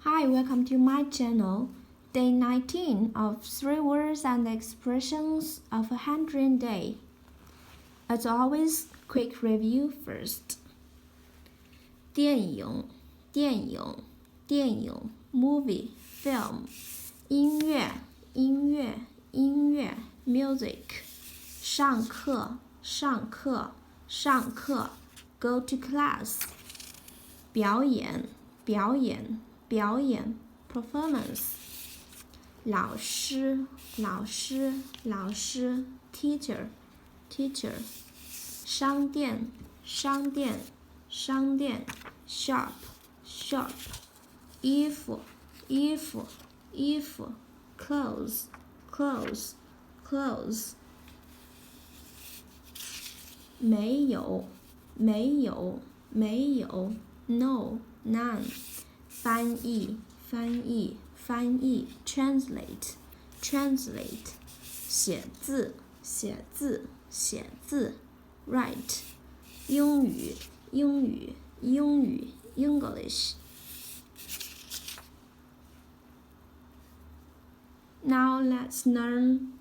Hi, welcome to my channel. Day 19 of 3 words and expressions of a handwritten day. As always, quick review first. 电影 movie, film. 音乐 music. 上课 go to class. 表演 performance. 老师 teacher. 商店 shop. 衣服 clothes. 没有 no, none. 翻译 translate. 写字 write. 英语 English. Now let's learn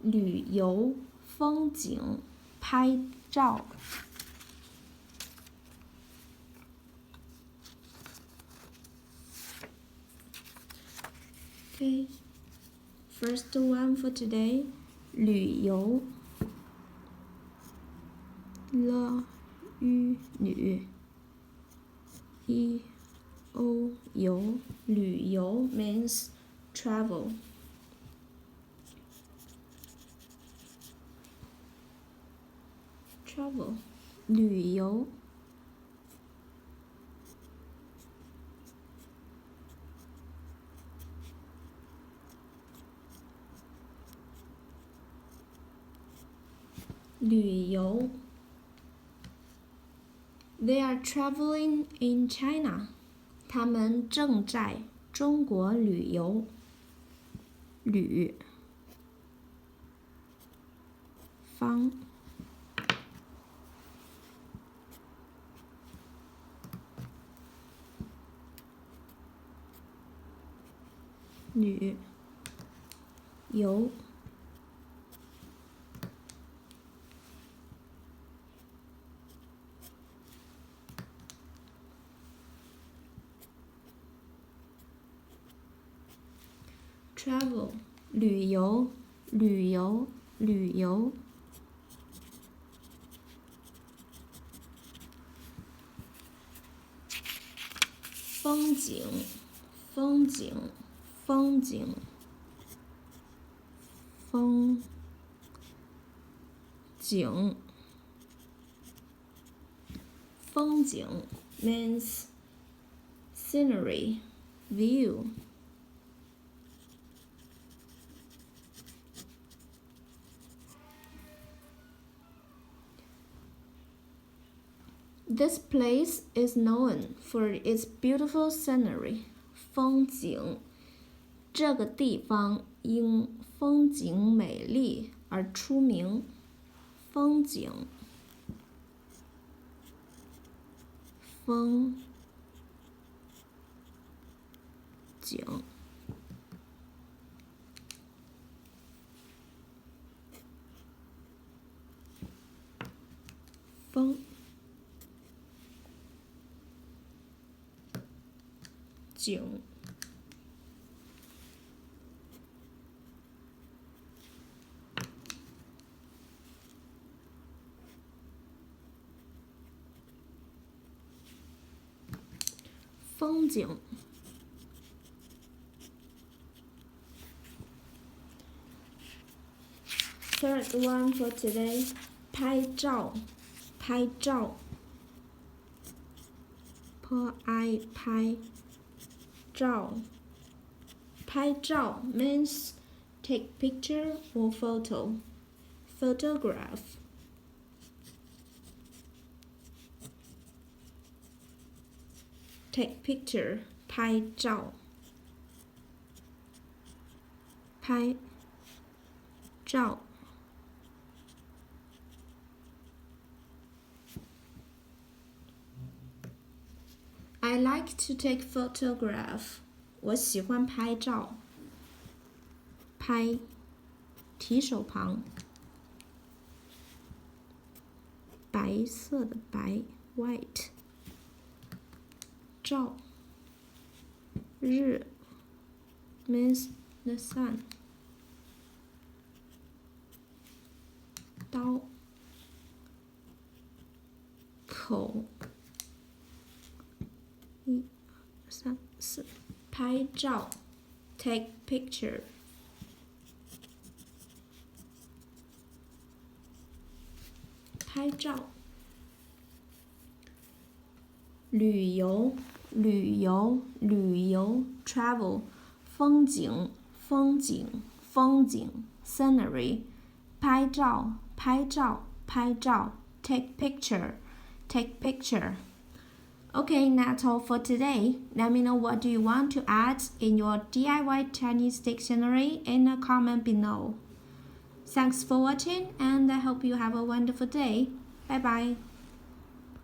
旅游风景拍照。Okay, first one for today, 旅游 了 ü 女 i o 游旅游 means travel. Travel 旅游They are traveling in China. 他们正在中国旅游。旅方旅游travel 旅游风景风景means scenery, view. This place is known for its beautiful scenery. 风景，这个地方因风景美丽而出名。风景风景风景 Third one for today, 拍照 拍照means take picture or photo. Photograph. Take picture, 拍照 I like to take photograph. 我喜欢拍照。拍，提手旁，白色的白 ，white。照，日 means the sun。刀，口，1、2、3、4，拍照 ，take picture。拍照。旅游，旅游，旅游 ，travel。风景，风景，风景 ，scenery。拍照，拍照，拍照 ，take picture， take picture。Okay, that's all for today. Let me know what do you want to add in your DIY Chinese dictionary in a comment below. Thanks for watching, and I hope you have a wonderful day. Bye bye.